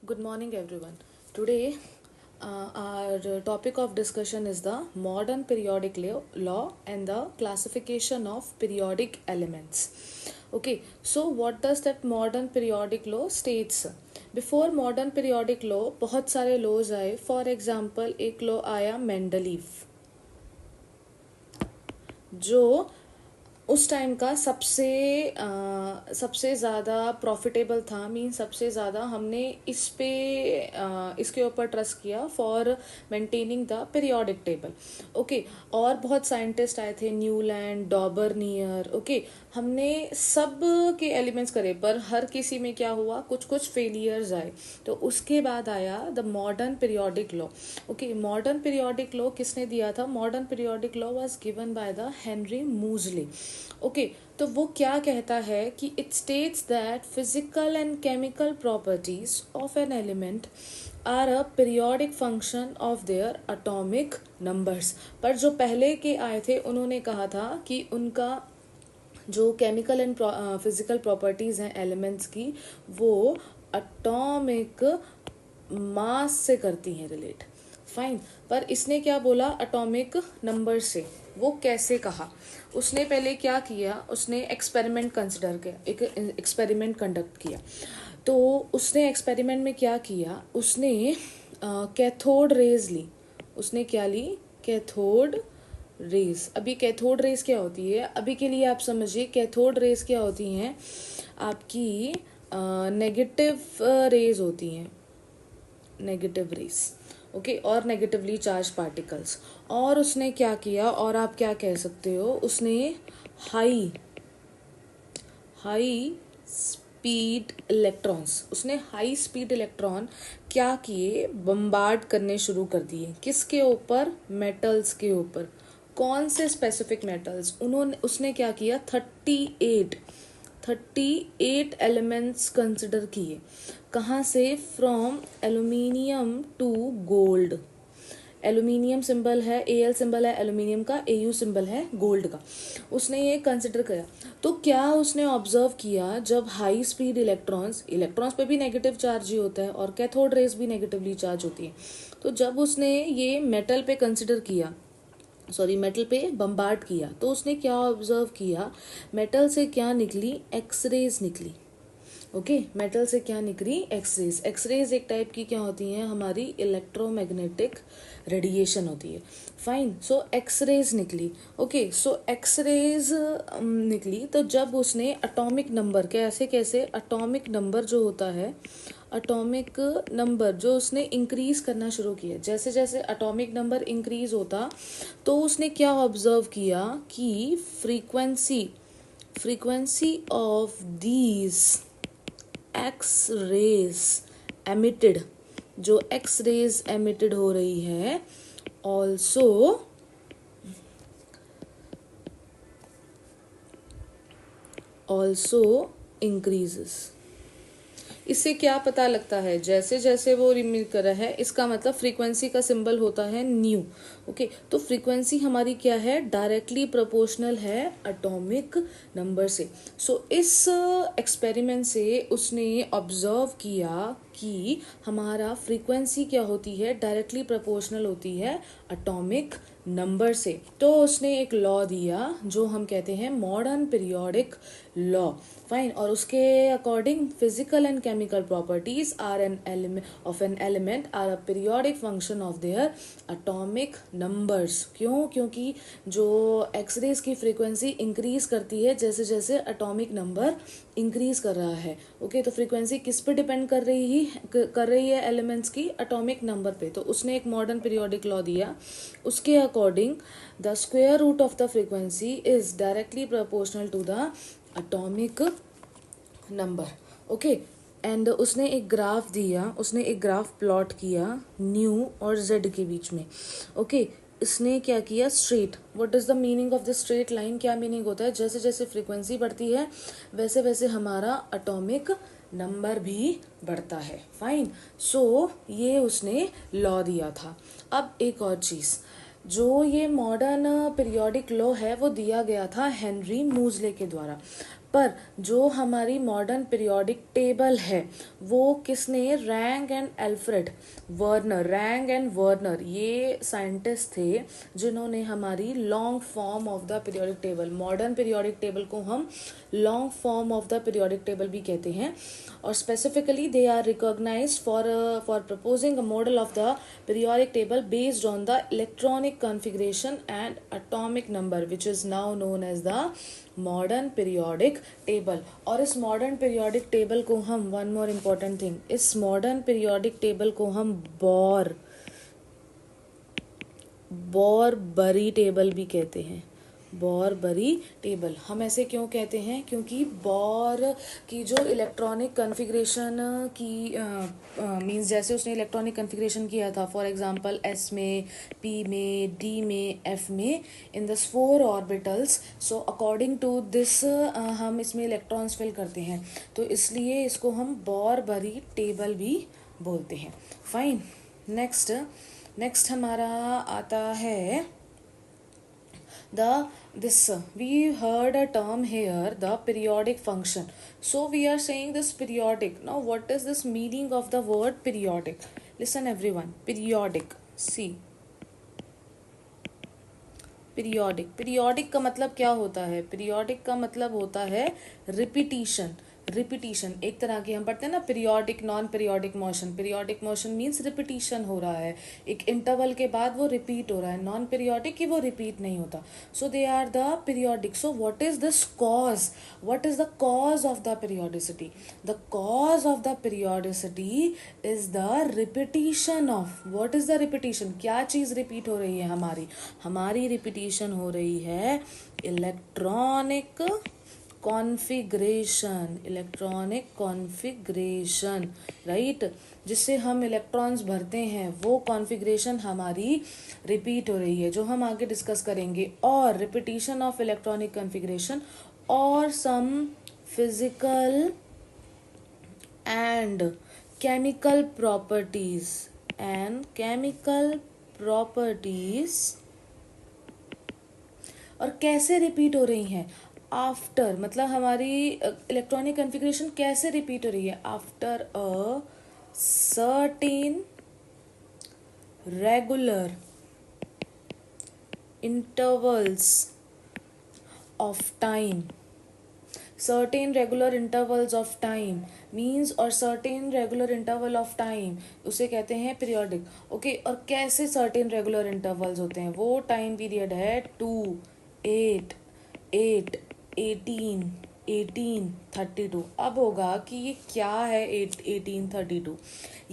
Good morning, everyone. Today, our topic of discussion is the modern periodic law and the classification of periodic elements. Okay, so what does that modern periodic law states? Before modern periodic law, बहुत सारे laws आए. For example, एक law आया Mendeleev, जो उस time का सबसे ज़्यादा प्रॉफिटेबल था. मीन सबसे ज़्यादा हमने इसके ऊपर ट्रस्ट किया for maintaining the periodic table. Okay, और बहुत साइंटिस्ट आए थे, न्यूलैंड, डॉबरनियर. ओके, हमने सब के एलिमेंट्स करे, पर हर किसी में क्या हुआ, कुछ कुछ फेलियर्स आए. तो उसके बाद आया the modern periodic law. Okay, modern periodic law किसने दिया था? Modern periodic law was given by the Henry Moseley. Okay, तो वो क्या कहता है कि it states that physical and chemical properties of an element are a periodic function of their atomic numbers. पर जो पहले के आए थे उन्होंने कहा था कि उनका जो केमिकल एंड फिजिकल प्रॉपर्टीज हैं एलिमेंट्स की, वो एटॉमिक मास से करती हैं रिलेट. फाइन, पर इसने क्या बोला? एटॉमिक नंबर से. वो कैसे कहा? उसने पहले क्या किया, उसने एक्सपेरिमेंट कंसिडर किया, एक एक्सपेरिमेंट कंडक्ट किया. तो उसने एक्सपेरिमेंट में क्या किया, उसने कैथोड रेज ली. उसने क्या ली? Cathode rays. अभी कैथोड रेज क्या होती है, अभी के लिए आप समझिए. कैथोड रेज क्या होती हैं? आपकी नेगेटिव रेज होती हैं, नेगेटिव रेज. ओके, और नेगेटिवली चार्ज पार्टिकल्स. और उसने क्या किया, और आप क्या कह सकते हो, उसने हाई स्पीड इलेक्ट्रॉन्स, उसने हाई स्पीड इलेक्ट्रॉन क्या किए, बम्बार्ड करने शुरू कर दिए. किसके ऊपर? मेटल्स के ऊपर. कौन से स्पेसिफिक मेटल्स? उसने क्या किया, 38 एलिमेंट्स कंसिडर किए. कहाँ से? From aluminium to gold. Aluminium symbol है, एल सिंबल है एल्यूमिनियम का, एयू सिंबल है गोल्ड का. उसने ये कंसिडर किया. तो क्या उसने ऑब्जर्व किया, जब हाई स्पीड इलेक्ट्रॉन्स पे भी नेगेटिव चार्ज ही होता है और कैथोड रेज भी नेगेटिवली चार्ज होती है. तो जब उसने ये मेटल पे कंसिडर किया, मेटल पे बम्बार्ड किया, तो उसने क्या ऑब्जर्व किया, मेटल से क्या निकली? एक्सरेज निकली. ओके, मेटल से क्या निकली? एक्सरेज. एक्सरेज एक टाइप की क्या होती हैं? हमारी इलेक्ट्रोमैग्नेटिक रेडिएशन होती है. फाइन, सो एक्सरेज निकली. ओके, सो एक्सरेज निकली. तो जब उसने एटॉमिक नंबर, कैसे एटॉमिक नंबर जो होता है, एटॉमिक नंबर जो उसने इंक्रीज करना शुरू किया, जैसे जैसे एटॉमिक नंबर इंक्रीज होता, तो उसने क्या ऑब्जर्व किया कि frequency of these X rays emitted, जो एक्स रेज एमिटेड हो रही है, ऑल्सो इंक्रीजेस. इससे क्या पता लगता है? जैसे जैसे वो रिमीट कर रहा है, इसका मतलब फ्रीक्वेंसी का सिंबल होता है न्यू. ओके, तो फ्रीक्वेंसी हमारी क्या है? डायरेक्टली प्रोपोर्शनल है एटॉमिक नंबर से. सो इस एक्सपेरिमेंट से उसने ऑब्जर्व किया कि हमारा फ्रीक्वेंसी क्या होती है? डायरेक्टली प्रोपोर्शनल होती है एटॉमिक नंबर से. तो उसने एक लॉ दिया जो हम कहते हैं मॉडर्न पीरियोडिक लॉ. फाइन, और उसके according physical and chemical properties are an element of an element are a periodic function of their atomic numbers. क्यों? क्योंकि जो एक्सरेज की फ्रीक्वेंसी इंक्रीज करती है जैसे जैसे एटॉमिक नंबर इंक्रीज कर रहा है. ओके, तो फ्रीक्वेंसी किस पे डिपेंड कर रही है एलिमेंट्स की? एटॉमिक नंबर पे. तो उसने एक मॉडर्न पीरियोडिक लॉ दिया. उसके according the square root of the frequency is directly proportional to the atomic number. Okay, and उसने एक ग्राफ दिया, उसने एक ग्राफ प्लॉट किया न्यू और जेड के बीच में. ओके, इसने क्या किया? Straight. What is the meaning of the straight line? क्या मीनिंग होता है? जैसे जैसे फ्रीक्वेंसी बढ़ती है वैसे वैसे हमारा एटॉमिक नंबर भी बढ़ता है. फाइन, सो ये उसने लॉ दिया था. अब एक और चीज़, जो ये मॉडर्न पीरियोडिक लॉ है वो दिया गया था हेनरी मूजले के द्वारा. पर जो हमारी मॉडर्न पीरियोडिक टेबल है वो किसने, Rang and Alfred Werner, Rang and Werner ये साइंटिस्ट थे जिन्होंने हमारी long form of the periodic table, modern periodic table को हम long form of the periodic table भी कहते हैं, और specifically they are recognized for proposing a model of the periodic table based on the electronic configuration and atomic number which is now known as the modern periodic table. और इस modern periodic table को हम, one more important thing, इस modern periodic table को हम बॉरबरी table भी कहते हैं, बॉरबरी टेबल। हम ऐसे क्यों कहते हैं, क्योंकि बॉर की जो इलेक्ट्रॉनिक कॉन्फ़िगरेशन की मींस जैसे उसने इलेक्ट्रॉनिक कॉन्फ़िगरेशन किया था, फॉर एग्जांपल एस में, पी में, डी में, एफ में, in the 4 orbitals, so according to this हम इसमें इलेक्ट्रॉन्स फिल करते हैं, तो इसलिए इसको हम बॉरबरी टेबल भी बोलते हैं। फाइन, नेक्स्ट हमारा आता है we heard a term here, the periodic function. So we are saying this periodic. Now what is this meaning of the word periodic? Listen everyone, periodic, see, periodic का मतलब क्या होता है, पीरियोडिक का मतलब होता है रिपीटिशन, एक तरह की हम पढ़ते हैं ना periodic, non periodic motion, periodic motion means repetition हो रहा है, एक इंटरवल के बाद वो रिपीट हो रहा है, नॉन पीरियोडिक कि वो रिपीट नहीं होता, so they are the periodic. So what is the cause of the periodicity, the cause of the periodicity is the repetition of, what is the repetition, क्या चीज रिपीट हो रही है, हमारी रिपीटिशन हो रही है इलेक्ट्रॉनिक कॉन्फ़िगरेशन, राइट, जिससे हम इलेक्ट्रॉन्स भरते हैं, वो कॉन्फ़िगरेशन हमारी रिपीट हो रही है, जो हम आगे डिस्कस करेंगे। और रिपीटिशन ऑफ इलेक्ट्रॉनिक कॉन्फ़िगरेशन और some physical and chemical properties और कैसे रिपीट हो रही हैं, आफ्टर, मतलब हमारी इलेक्ट्रॉनिक कॉन्फ़िगरेशन कैसे रिपीट हो रही है, after a certain regular intervals of time, certain regular intervals of time means, और certain regular interval of time उसे कहते हैं periodic, ओके। और कैसे certain regular intervals होते हैं, वो टाइम पीरियड है 2, 8, 8, 18, 18, 32। अब होगा कि ये क्या है 8, 18, 32,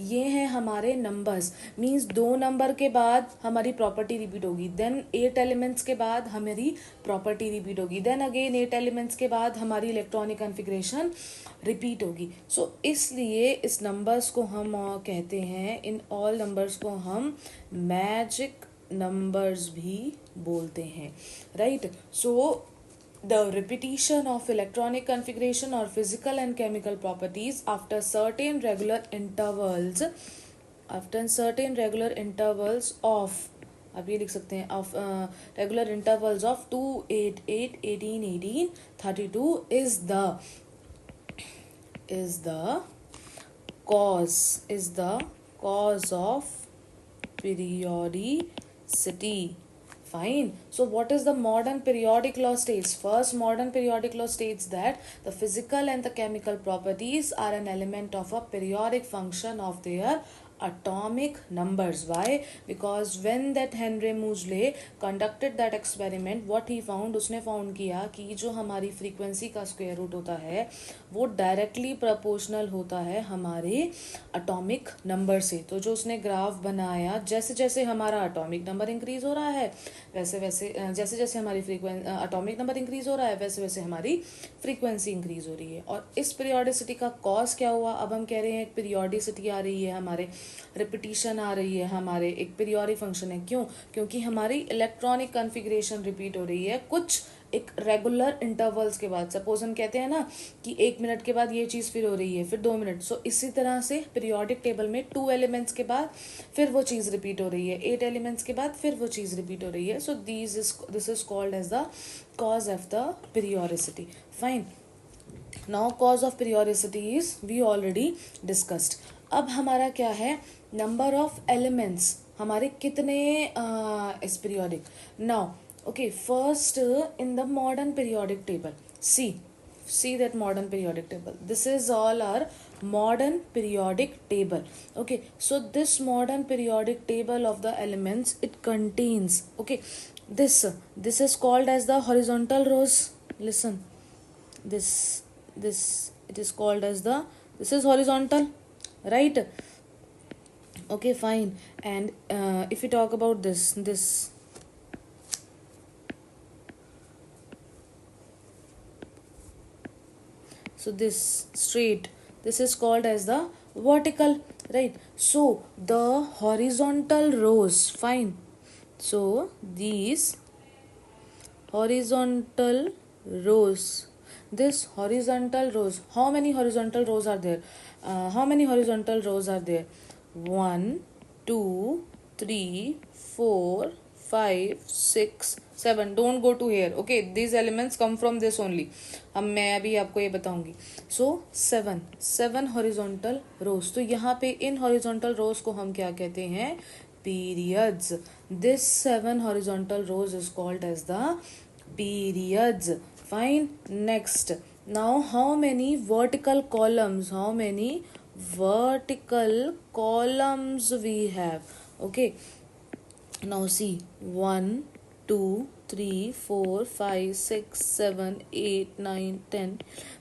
ये हैं हमारे नंबर्स, मीन्स 2 नंबर के बाद हमारी प्रॉपर्टी रिपीट होगी, देन 8 एलिमेंट्स के बाद हमारी प्रॉपर्टी रिपीट होगी, देन अगेन 8 एलिमेंट्स के बाद हमारी इलेक्ट्रॉनिक कॉन्फ़िगरेशन रिपीट होगी। सो इसलिए इस नंबर्स को हम कहते हैं, इन ऑल नंबर्स को हम मैजिक नंबर्स भी बोलते हैं, right. So the repetition of electronic configuration or physical and chemical properties after certain regular intervals of, आप ये लिख सकते हैं, of regular intervals of 2, 8, 8, 18, 18, 32 is the cause of periodicity. Fine. So what is the modern periodic law states? First, modern periodic law states that the physical and the chemical properties are an element of a periodic function of their atomic numbers. Why? Because when that Henry Moseley conducted that experiment, what he found, उसने found किया कि जो हमारी frequency का square root होता है वो directly proportional होता है हमारे अटोमिक नंबर से। तो जो उसने ग्राफ बनाया, जैसे जैसे हमारा अटोमिक नंबर इंक्रीज हो रहा है वैसे वैसे, जैसे जैसे हमारी अटोमिक नंबर इंक्रीज हो रहा है वैसे वैसे हमारी फ्रीक्वेंसी इंक्रीज हो रही है। और इस पीरियोडिसिटी का कॉज क्या हुआ, अब हम कह रहे हैं एक पीरियोडिसिटी आ रही है हमारे, रिपीटिशन आ रही है हमारे, एक पीरियोडिक फंक्शन है, क्यों, क्योंकि हमारी इलेक्ट्रॉनिक कॉन्फ़िगरेशन रिपीट हो रही है कुछ एक रेगुलर इंटरवल्स के बाद। सपोज हम कहते हैं ना कि 1 मिनट के बाद ये चीज़ फिर हो रही है, फिर 2 मिनट, सो इसी तरह से पीरियोडिक टेबल में 2 एलिमेंट्स के बाद फिर वो चीज़ रिपीट हो रही है, 8 एलिमेंट्स के बाद फिर वो चीज़ रिपीट हो रही है। So this is called as the cause of the periodicity. Fine. Now cause of periodicity is we already discussed. अब हमारा क्या है, नंबर ऑफ एलिमेंट्स हमारे कितने इस periodic. Now okay, first in the modern periodic table, see that modern periodic table. This is all our modern periodic table. Okay, so this modern periodic table of the elements, it contains, okay, this is called as the horizontal rows. Listen, this it is called as the, this is horizontal, right? Okay, fine. And if we talk about this, so this straight, this is called as the vertical, right? So the horizontal rows, fine, so these horizontal rows, this horizontal rows, how many horizontal rows are there? How many horizontal rows are there? 1 2 3 4 5 6 7. Don't go to here. Okay, these elements come from this only. अब मैं अभी आपको ये बताऊंगी. So 7 horizontal rows. तो यहाँ पे इन horizontal rows को हम क्या कहते हैं? Periods. This 7 horizontal rows is called as the periods. Fine. Next, now how many vertical columns, how many vertical columns we have? Okay, now see, 1 2 3 4 5 6 7 8 9 10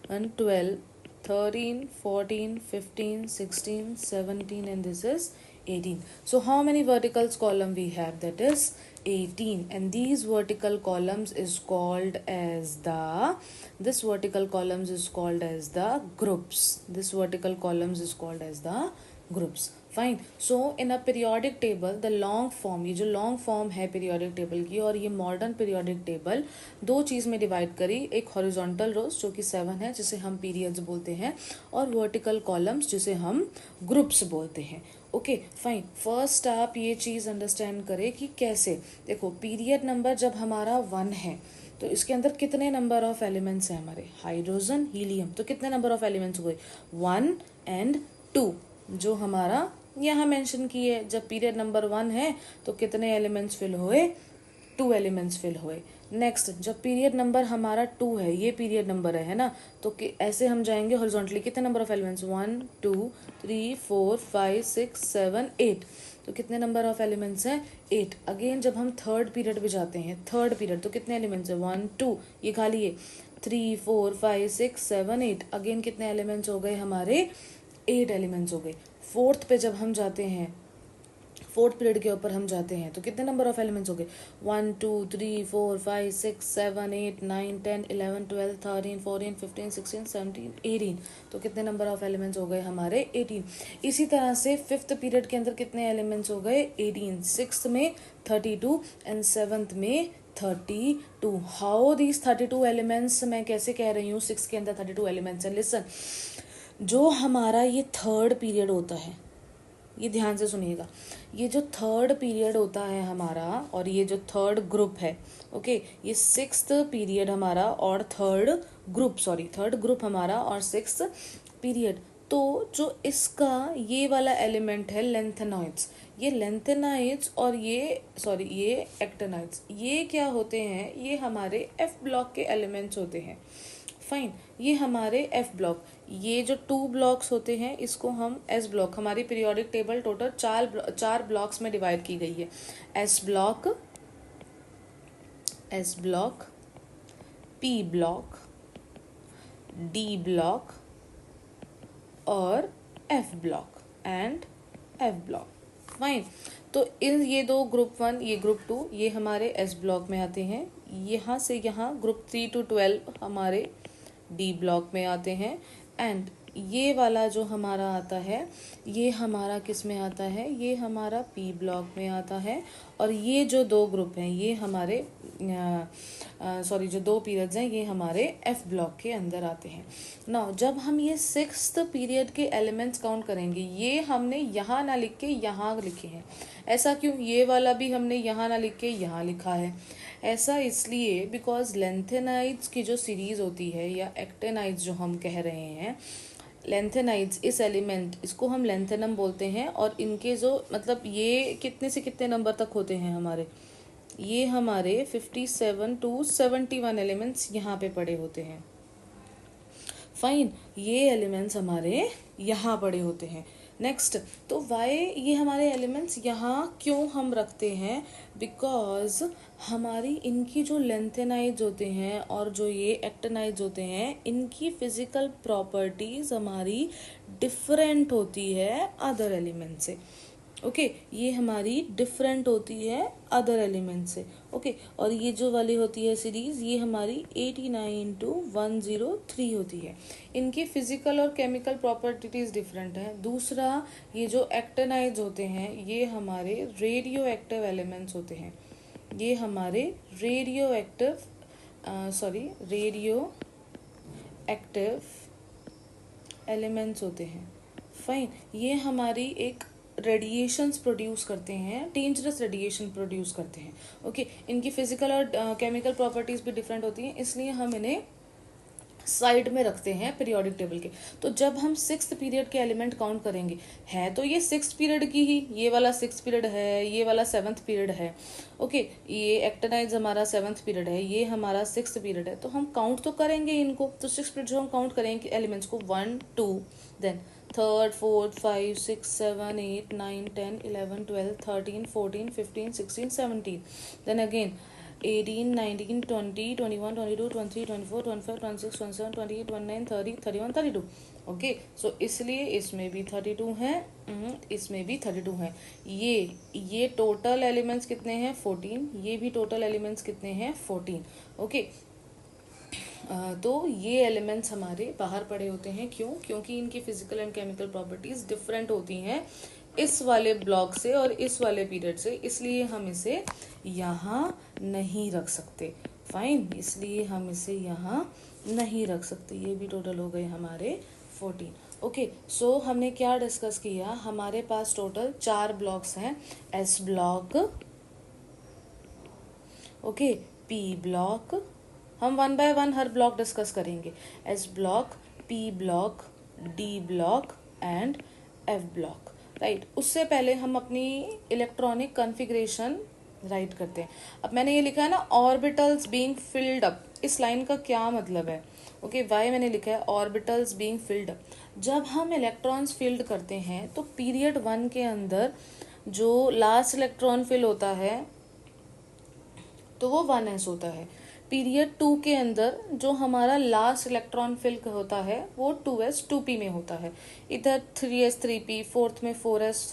and 12 13 14 15 16 17, and this is 18. So how many verticals column we have? That is 18. And these vertical columns is called as the, this vertical columns is called as the groups. This vertical columns is called as the groups. Fine. So in a periodic table the long form, ये जो long form है periodic table की और ये modern periodic table, दो चीज़ में divide करी. एक हॉरिजॉन्टल रोज जो कि 7 है जिसे हम पीरियड्स बोलते हैं, और वर्टिकल कॉलम्स जिसे हम ग्रुप्स बोलते हैं. Okay fine. फर्स्ट आप ये चीज़ अंडरस्टैंड करें कि कैसे. देखो, पीरियड नंबर जब हमारा 1 है तो इसके अंदर कितने नंबर ऑफ एलिमेंट्स हैं हमारे? Hydrogen, helium. तो कितने नंबर ऑफ एलिमेंट्स हुए? 1 एंड 2, जो हमारा यहाँ मेंशन किए. जब पीरियड नंबर 1 है तो कितने एलिमेंट्स फिल हुए? 2 एलिमेंट्स फिल हुए. नेक्स्ट, जब पीरियड नंबर हमारा 2 है, ये पीरियड नंबर है ना, तो ऐसे हम जाएंगे हॉरिजॉन्टली. कितने नंबर ऑफ एलिमेंट्स? 1 2 3 4 5 6 7 8. तो कितने नंबर ऑफ एलिमेंट्स हैं? 8. अगेन जब हम थर्ड पीरियड पे जाते हैं, थर्ड पीरियड, तो कितने एलिमेंट्स हैं? 1 2, ये खाली है. 3 4 5 6 7 8. अगेन कितने एलिमेंट्स हो गए हमारे? 8 एलिमेंट्स हो गए. फोर्थ पे जब हम जाते हैं, फोर्थ पीरियड के ऊपर हम जाते हैं, तो कितने नंबर ऑफ एलिमेंट्स हो गए? 1 2 3 4 5 6 7 8 9 10 11 12 13 14 15 16 17 18. तो कितने नंबर ऑफ एलिमेंट्स हो गए हमारे? 18. इसी तरह से फिफ्थ पीरियड के अंदर कितने एलिमेंट्स हो गए? 18. सिक्स्थ में 32 एंड सेवन्थ में 32. हाउ दीज 32 एलिमेंट्स, मैं कैसे कह रही हूँ 6 के अंदर 32 एलिमेंट्स हैं? लिसन, जो हमारा ये थर्ड पीरियड होता है, ये ध्यान से सुनिएगा, ये जो थर्ड पीरियड होता है हमारा और ये जो थर्ड ग्रुप है, ओके, ये सिक्स्थ पीरियड हमारा और थर्ड ग्रुप हमारा और सिक्स्थ पीरियड. तो जो इसका ये वाला एलिमेंट है लेंथेनॉइड्स, ये लेंथेनाइड्स और ये एक्टेनाइड्स, ये क्या होते हैं? ये हमारे एफ ब्लॉक के एलिमेंट्स होते हैं. फाइन. ये हमारे एफ ब्लॉक, ये जो 2 ब्लॉक्स होते हैं इसको हम एस ब्लॉक, हमारी पीरियोडिक टेबल टोटल 4 ब्लॉक्स में डिवाइड की गई है. S block, P block, D block और F block and F block. Fine. तो इन ये दो ग्रुप 1, ये ग्रुप 2, ये हमारे एस ब्लॉक में आते हैं. यहाँ से यहाँ ग्रुप 3 to 12 हमारे डी ब्लॉक में आते हैं. एंड ये वाला जो हमारा आता है, ये हमारा किस में आता है? ये हमारा पी ब्लॉक में आता है. और ये जो 2 ग्रुप हैं ये हमारे सॉरी जो 2 पीरियड्स हैं ये हमारे एफ ब्लॉक के अंदर आते हैं। नाउ जब हम ये 6th पीरियड के एलिमेंट्स काउंट करेंगे, ये हमने यहाँ ना लिख के यहाँ लिखे हैं। ऐसा क्यों? ये वाला भी हमने यहाँ ना लिख के यहाँ लिखा है। ऐसा इसलिए बिकॉज लेंथेनाइड्स की जो सीरीज होती है या एक्टेनाइड्स जो हम कह रहे हैं, लेंथेनाइड्स इस एलिमेंट इसको हम लेंथेनम बोलते हैं। और इनके जो मतलब ये कितने से कितने नंबर तक होते हैं हमारे, ये हमारे 57 to 71 एलिमेंट्स यहाँ पे पड़े होते हैं। फाइन, ये एलिमेंट्स हमारे यहाँ पड़े होते हैं। नेक्स्ट, तो वाई ये हमारे एलिमेंट्स यहाँ क्यों हम रखते हैं? बिकॉज हमारी इनकी जो लेंथेनाइड्स होते हैं और जो ये एक्टेनाइड्स होते हैं, इनकी फिजिकल प्रॉपर्टीज हमारी डिफरेंट होती है अदर एलिमेंट से। ओके ये हमारी डिफरेंट होती है अदर एलिमेंट से। ओके और ये जो वाली होती है सीरीज, ये हमारी 89 to 103 होती है। इनकी फिजिकल और केमिकल प्रॉपर्टीज डिफरेंट हैं। दूसरा, ये जो एक्टेनाइड्स होते हैं ये हमारे रेडियो एक्टिव एलिमेंट्स होते हैं। ये हमारे रेडियो एक्टिव एलिमेंट्स होते हैं। फाइन, ये हमारी एक रेडिएशंस प्रोड्यूस करते हैं, डेंजरस रेडिएशन प्रोड्यूस करते हैं। ओके इनकी फिजिकल और केमिकल प्रॉपर्टीज भी डिफरेंट होती हैं, इसलिए हम इन्हें साइड में रखते हैं पीरियोडिक टेबल के। तो जब हम 6th पीरियड के एलिमेंट काउंट करेंगे, है तो ये 6th पीरियड की ही, ये वाला 6th पीरियड है, ये वाला 7th पीरियड है। ओके ये एक्टेनाइड्स हमारा 7th पीरियड है, ये हमारा 6th पीरियड है। तो हम काउंट तो करेंगे इनको। तो 6th पीरियड जो हम काउंट करेंगे एलिमेंट्स को 1 2 then 3rd 4th 5 6 7 8 9 10 11 12 13 14 15 16 17 then again 18 19 20 21 22 23 24 25 26 27 28 29 30 31 32। Okay so इसलिए इसमें भी 32 हैं, इसमें भी 32 हैं। ये टोटल एलिमेंट्स कितने हैं? 14। ये भी टोटल एलिमेंट्स कितने हैं? 14। ओके तो ये एलिमेंट्स हमारे बाहर पड़े होते हैं। क्यों? क्योंकि इनकी physical and chemical properties different होती हैं इस वाले ब्लॉक से और इस वाले पीरियड से, इसलिए हम इसे यहाँ नहीं रख सकते। फाइन, इसलिए हम इसे यहाँ नहीं रख सकते। ये भी टोटल हो गए हमारे 14। ओके सो हमने क्या डिस्कस किया? हमारे पास टोटल 4 ब्लॉक्स हैं। S block, okay P block, हम 1 by 1 हर ब्लॉक डिस्कस करेंगे। S block, P block, D block and F block. Right, उससे पहले हम अपनी इलेक्ट्रॉनिक कॉन्फ़िगरेशन राइट करते हैं। अब मैंने ये लिखा है ना, ऑर्बिटल्स बीइंग फिल्ड अप। इस लाइन का क्या मतलब है? ओके वाई मैंने लिखा है ऑर्बिटल्स बीइंग फिल्ड अप। जब हम इलेक्ट्रॉन्स फिल्ड करते हैं तो पीरियड 1 के अंदर जो लास्ट इलेक्ट्रॉन फिल होता है तो वो 1s होता है। पीरियड 2 के अंदर जो हमारा लास्ट इलेक्ट्रॉन फिल होता है वो 2s 2p में होता है। इधर 3s 3p, 4th में 4s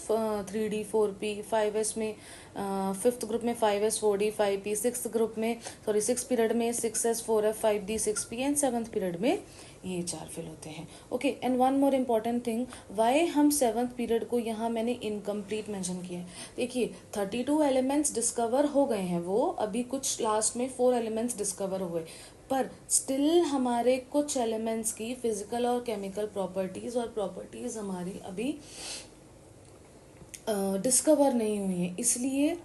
3d 4p, 5s में 5th ग्रुप में 5s 4d 5p, 6th group में 6th पीरियड में 6s 4f 5d 6p and 7th period में ये 4 फिल होते हैं। Okay and one more important thing, why हम 7th पीरियड को यहाँ मैंने इनकम्प्लीट मेंशन किया है। देखिए 32 एलिमेंट्स डिस्कवर हो गए हैं, वो अभी कुछ लास्ट में 4 एलिमेंट्स डिस्कवर हुए, पर स्टिल हमारे कुछ एलिमेंट्स की फिजिकल और केमिकल प्रॉपर्टीज हमारी अभी डिस्कवर नहीं हुई है, इसलिए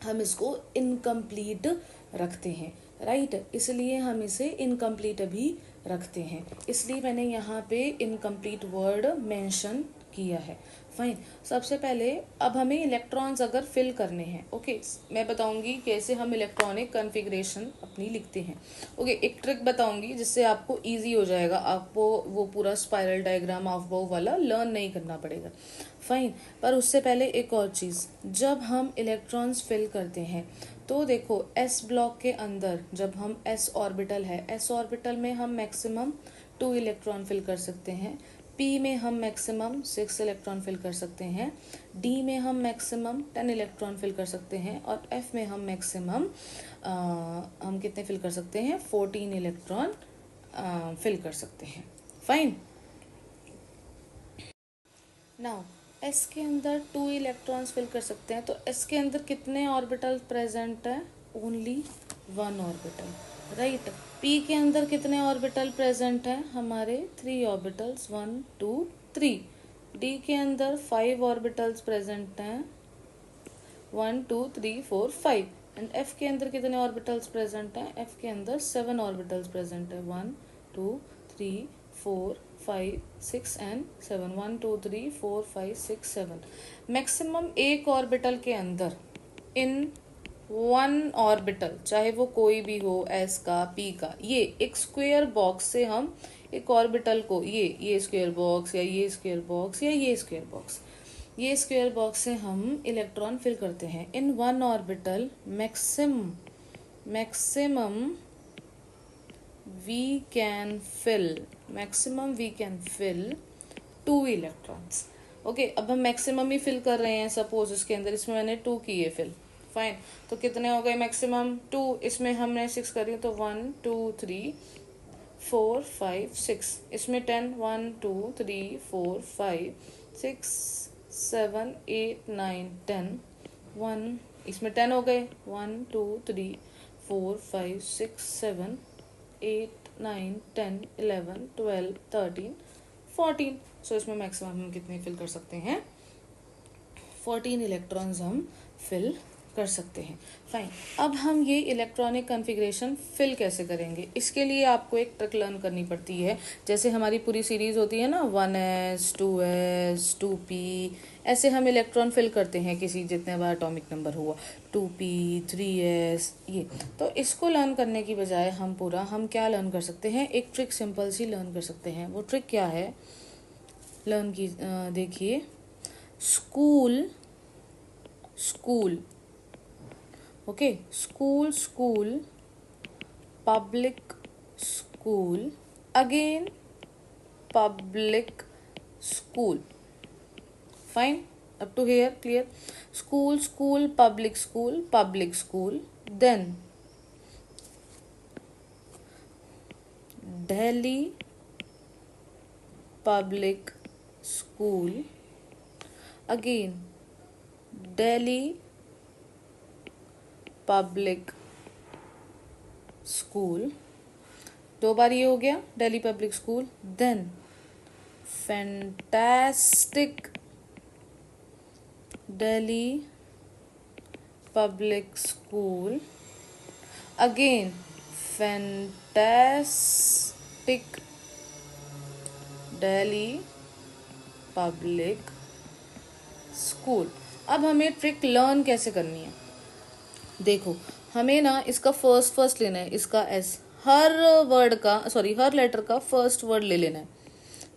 हम इसको इनकम्प्लीट रखते हैं। राइट, इसलिए हम इसे इनकम्प्लीट अभी रखते हैं, इसलिए मैंने यहाँ पे इनकम्प्लीट वर्ड मेंशन किया है। फाइन, सबसे पहले अब हमें इलेक्ट्रॉन्स अगर फिल करने हैं, ओके मैं बताऊंगी कैसे हम इलेक्ट्रॉनिक कॉन्फ़िगरेशन अपनी लिखते हैं। ओके एक ट्रिक बताऊंगी जिससे आपको इजी हो जाएगा, आपको वो पूरा स्पाइरल डायग्राम ऑफ बो वाला लर्न नहीं करना पड़ेगा। फाइन, पर उससे पहले एक और चीज़, जब हम इलेक्ट्रॉन्स फिल करते हैं तो देखो एस ब्लॉक के अंदर जब हम एस ऑर्बिटल है, एस ऑर्बिटल में हम मैक्सिमम 2 इलेक्ट्रॉन फिल कर सकते हैं, पी में हम मैक्सिमम 6 इलेक्ट्रॉन फिल कर सकते हैं, डी में हम मैक्सिमम 10 इलेक्ट्रॉन फिल कर सकते हैं और एफ में हम मैक्सिमम हम कितने फिल कर सकते हैं? 14 इलेक्ट्रॉन फिल कर सकते हैं। फाइन, नाउ एस के अंदर 2 इलेक्ट्रॉन्स फिल कर सकते हैं, तो एस के अंदर कितने ऑर्बिटल प्रेजेंट हैं? Only one orbital, right. P के अंदर कितने ऑर्बिटल प्रेजेंट हैं हमारे? 3 ऑर्बिटल्स, 1 2 3। डी के अंदर 5 ऑर्बिटल्स प्रेजेंट हैं, 1 2 3 4 5। एंड एफ के अंदर कितने ऑर्बिटल्स प्रेजेंट हैं? एफ के अंदर 7 ऑर्बिटल्स प्रेजेंट है, 1 2 3 4 5 6 एंड 7। 1 2 3 4 5 6 7। मैक्सिमम एक ऑर्बिटल के अंदर इन वन ऑर्बिटल, चाहे वो कोई भी हो, एस का, पी का, ये एक स्क्वायर बॉक्स से हम एक ऑर्बिटल को, ये स्क्वायर बॉक्स या ये स्क्वायर बॉक्स या ये स्क्वायर बॉक्स, ये स्क्वायर बॉक्स से हम इलेक्ट्रॉन फिल करते हैं। In one orbital maximum we can fill 2 electrons. Okay, अब हम मैक्सिमम ही फिल कर रहे हैं, सपोज इसके अंदर, इसमें मैंने 2 किए फिल, फाइन। तो कितने हो गए मैक्सिमम? 2। इसमें हमने 6 करी तो 1 2 3 4 5 6। इसमें 10, 1 2 3 4 5 6 7 8 9 10। 1, इसमें 10 हो गए, 1 2 3 4 5 6 7 8 9 10 11 12 13 14। सो इसमें मैक्सिमम हम कितने फिल कर सकते हैं? 14 इलेक्ट्रॉन्स हम फिल कर सकते हैं, फाइन। अब हम ये इलेक्ट्रॉनिक कॉन्फ़िगरेशन फिल कैसे करेंगे? इसके लिए आपको एक ट्रिक लर्न करनी पड़ती है। जैसे हमारी पूरी सीरीज होती है ना, 1s 2s 2p, ऐसे हम इलेक्ट्रॉन फिल करते हैं किसी जितने बार एटॉमिक नंबर हुआ, 2p 3s, ये। तो इसको लर्न करने की बजाय हम क्या लर्न कर सकते हैं? एक ट्रिक सिंपल सी लर्न कर सकते हैं। वो ट्रिक क्या है? लर्न की देखिए, school okay, school public school, again public school, fine. Up to here clear? School public school, then Delhi public school, again Delhi public school, 2 बार ये हो गया, Delhi public school. Then fantastic Delhi public school, again fantastic Delhi public school. अब हमें trick learn कैसे करनी है? देखो, हमें ना इसका फर्स्ट लेना है, इसका एस, हर लेटर का फर्स्ट वर्ड ले लेना है,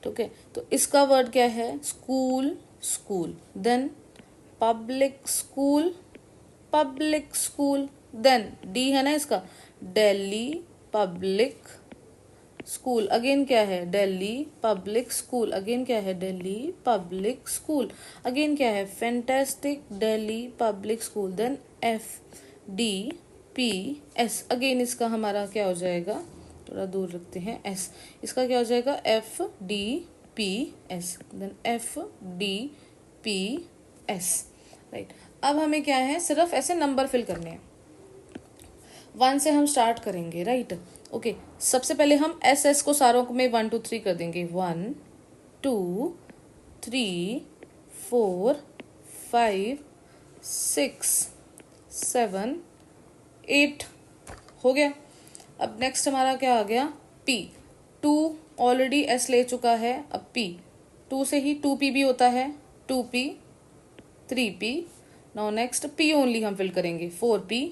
ठीक है। तो इसका वर्ड क्या है? School, then public school, then D है ना इसका, दिल्ली पब्लिक स्कूल, अगेन क्या है? दिल्ली पब्लिक स्कूल, अगेन क्या है? दिल्ली पब्लिक स्कूल, अगेन क्या है? Fantastic Delhi public school, then FDPS, again इसका हमारा क्या हो जाएगा? थोड़ा दूर रखते हैं, S, इसका क्या हो जाएगा? FDPS, then FDPS, right. अब हमें क्या है? सिर्फ ऐसे नंबर फिल करने हैं। 1 से हम स्टार्ट करेंगे, राइट। ओके, सबसे पहले हम SS को सारों में 1 2 3 कर देंगे, 1 2 3 4 5 6 7 8 हो गया। अब नेक्स्ट हमारा क्या आ गया? P, 2 ऑलरेडी S ले चुका है, अब P, 2 से ही 2P भी होता है, 2P 3P। Now next P only हम फिल करेंगे, 4P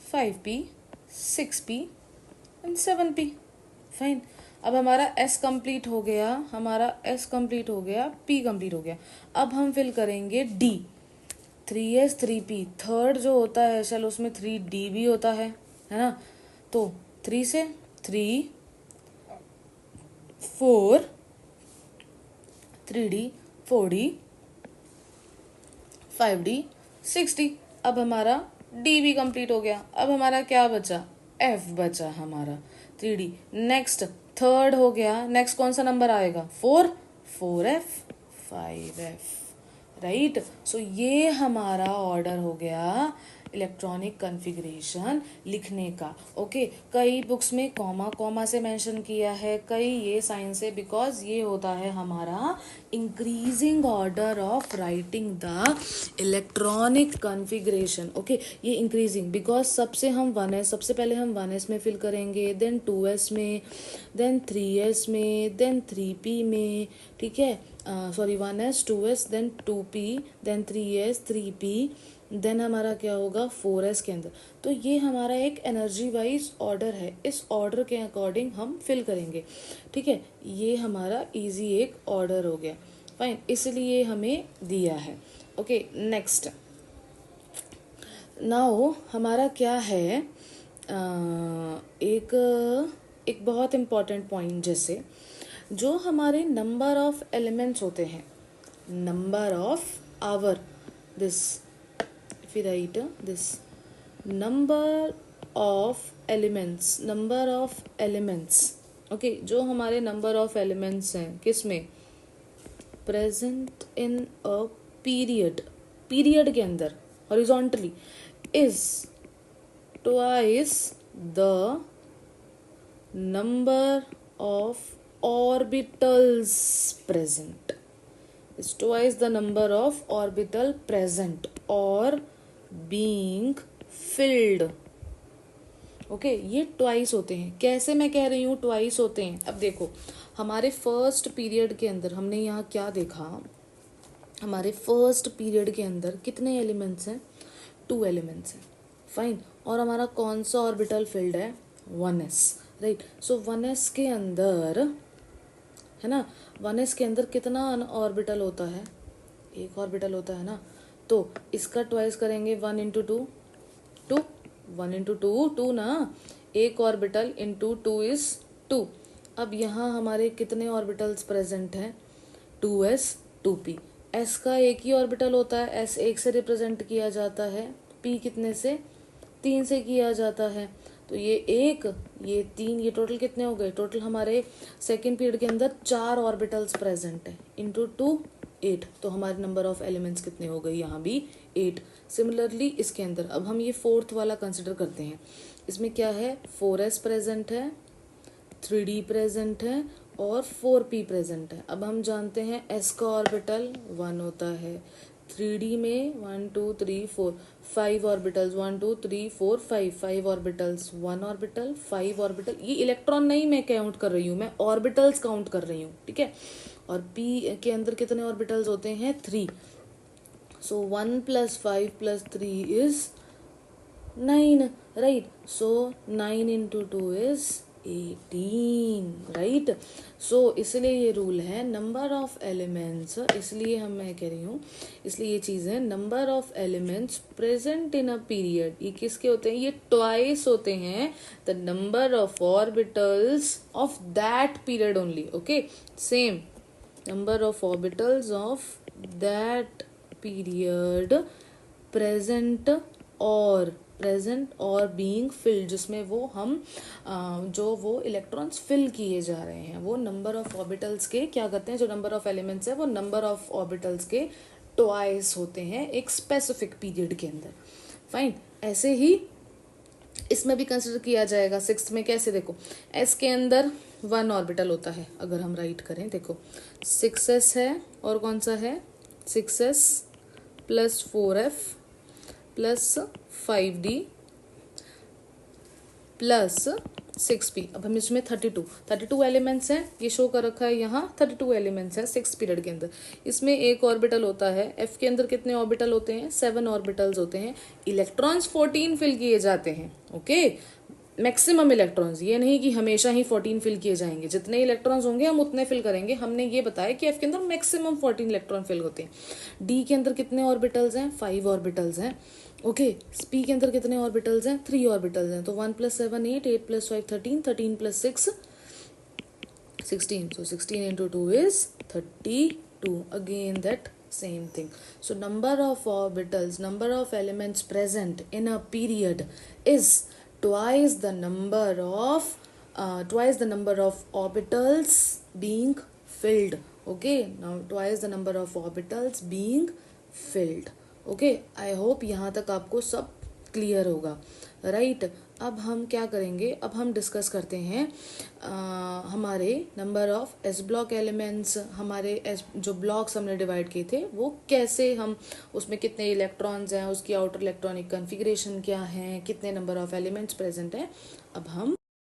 5P 6P and 7P, fine. अब हमारा S कंप्लीट हो गया, P कंप्लीट हो गया। अब हम फिल करेंगे D, 3S 3P, थर्ड जो होता है चलो उसमें 3D भी होता है ना। तो 3 से 3 4 3D 4D 5D 6D। अब हमारा D भी कंप्लीट हो गया। अब हमारा क्या बचा? F बचा हमारा, 3D। नेक्स्ट थर्ड हो गया, नेक्स्ट कौन सा नंबर आएगा? 4, 4F 5F, राइट। सो ये हमारा ऑर्डर हो गया इलेक्ट्रॉनिक कॉन्फ़िगरेशन लिखने का। ओके, कई बुक्स में कॉमा कॉमा से मेंशन किया है, कई ये साइन से, बिकॉज ये होता है हमारा increasing order of writing the electronic configuration. Okay, ये इंक्रीजिंग बिकॉज सबसे हम 1s, सबसे पहले हम 1s में फिल करेंगे, देन 2s में, देन 3s में, देन 3p में, ठीक है, sorry 1s 2s then 2p then 3s 3p, then हमारा क्या होगा 4s के अंदर। तो ये हमारा एक एनर्जी वाइज ऑर्डर है, इस ऑर्डर के अकॉर्डिंग हम फिल करेंगे, ठीक है। ये हमारा इजी एक ऑर्डर हो गया, फाइन, इसलिए हमें दिया है। ओके, नेक्स्ट नाउ हमारा क्या है, एक एक बहुत इम्पॉर्टेंट पॉइंट, जैसे जो हमारे नंबर ऑफ एलिमेंट्स होते हैं, number of our, this if we write this number of elements, okay, जो हमारे नंबर ऑफ एलिमेंट्स हैं किस में, प्रेजेंट इन अ पीरियड के अंदर horizontally, is twice the number of orbitals present, is twice the number of orbital present or being filled। Okay, ये twice होते हैं। कैसे मैं कह रही हूँ ट्वाइस होते हैं, अब देखो हमारे फर्स्ट पीरियड के अंदर हमने यहाँ क्या देखा, हमारे फर्स्ट पीरियड के अंदर कितने एलिमेंट्स हैं, 2 एलिमेंट्स हैं, फाइन, और हमारा कौन सा ऑर्बिटल फिल्ड है, 1s, राइट। सो 1s के अंदर है ना, 1s के अंदर कितना ऑर्बिटल होता है, एक ऑर्बिटल होता है ना, तो इसका ट्वाइस करेंगे, 1 इंटू 2 2, 1 इंटू 2 2 ना, एक ऑर्बिटल इंटू 2 इज 2। अब यहाँ हमारे कितने ऑर्बिटल्स प्रेजेंट हैं, 2s 2p, s का एक ही ऑर्बिटल होता है, s 1 से रिप्रेजेंट किया जाता है, p कितने से, 3 से किया जाता है, तो ये 1 ये 3, ये टोटल कितने हो गए, टोटल हमारे सेकेंड पीरियड के अंदर 4 ऑर्बिटल्स प्रेजेंट है, इंटू 2 8, तो हमारे नंबर ऑफ एलिमेंट्स कितने हो गए, यहाँ भी 8। सिमिलरली इसके अंदर अब हम ये फोर्थ वाला कंसिडर करते हैं, इसमें क्या है, 4s प्रेजेंट है, 3d प्रेजेंट है और 4p प्रेजेंट है। अब हम जानते हैं s का ऑर्बिटल 1 होता है, 3d में 1 2 3 4 5 ऑर्बिटल्स, 1 2 3 4 5 ऑर्बिटल्स, 1 ऑर्बिटल 5 ऑर्बिटल, ये इलेक्ट्रॉन नहीं मैं काउंट कर रही हूँ, मैं ऑर्बिटल्स काउंट कर रही हूँ, ठीक है। और p के अंदर कितने ऑर्बिटल्स होते हैं, 3, so 1 + 5 + 3 is 9, right. So 9 into 2 is 18, right. So इसलिए ये रूल है नंबर ऑफ एलिमेंट्स, इसलिए मैं कह रही हूँ, इसलिए ये चीज़ है number of elements present in a period, ये किसके होते हैं, ये ट्वाइस होते हैं the number of orbitals of that period only. Okay, same number of orbitals of that period present और बीइंग फिल्ड, जिसमें वो हम जो वो इलेक्ट्रॉन्स फिल किए जा रहे हैं, वो नंबर ऑफ ऑर्बिटल्स के क्या करते हैं, जो नंबर ऑफ एलिमेंट्स है वो नंबर ऑफ ऑर्बिटल्स के ट्वाइस होते हैं एक स्पेसिफिक पीरियड के अंदर, फाइन। ऐसे ही इसमें भी कंसिडर किया जाएगा सिक्स्थ में, कैसे देखो, एस के अंदर 1 ऑर्बिटल होता है, अगर हम राइट करें, देखो 6s है और कौन सा है, 6s + 4f + 5d + 6p। अब हम इसमें 32 एलिमेंट्स हैं, ये शो कर रखा है यहाँ, 32 एलिमेंट्स हैं सिक्स पीरियड के अंदर। इसमें एक ऑर्बिटल होता है, एफ के अंदर कितने ऑर्बिटल होते हैं, 7 ऑर्बिटल्स होते हैं, इलेक्ट्रॉन्स 14 फिल किए जाते हैं, ओके, मैक्सिमम इलेक्ट्रॉन्स, ये नहीं कि हमेशा ही 14 फिल किए जाएंगे, जितने इलेक्ट्रॉन्स होंगे हम उतने फिल करेंगे। हमने ये बताया कि एफ के अंदर मैक्सिमम 14 इलेक्ट्रॉन फिल होते हैं। डी के अंदर कितने ऑर्बिटल्स हैं, 5 ऑर्बिटल्स हैं, ओके। पी के अंदर कितने ऑर्बिटल्स हैं, 3 ऑर्बिटल्स हैं, तो 1 + 7 8, 8 + 5 13, 13 + 6 16, so 16 into 2 is 32, again that same thing. So number of orbitals, number of elements present in a period is twice the number of orbitals being filled. Okay, now twice the number of orbitals being field. Okay, I hope यहाँ तक आपको सब clear होगा, right. अब हम क्या करेंगे, अब हम डिस्कस करते हैं हमारे number of S block elements, हमारे एस जो ब्लॉक्स हमने डिवाइड किए थे वो कैसे, हम उसमें कितने इलेक्ट्रॉन्स हैं, उसकी आउटर इलेक्ट्रॉनिक कन्फिग्रेशन क्या है, कितने नंबर ऑफ एलिमेंट्स प्रेजेंट हैं, अब हम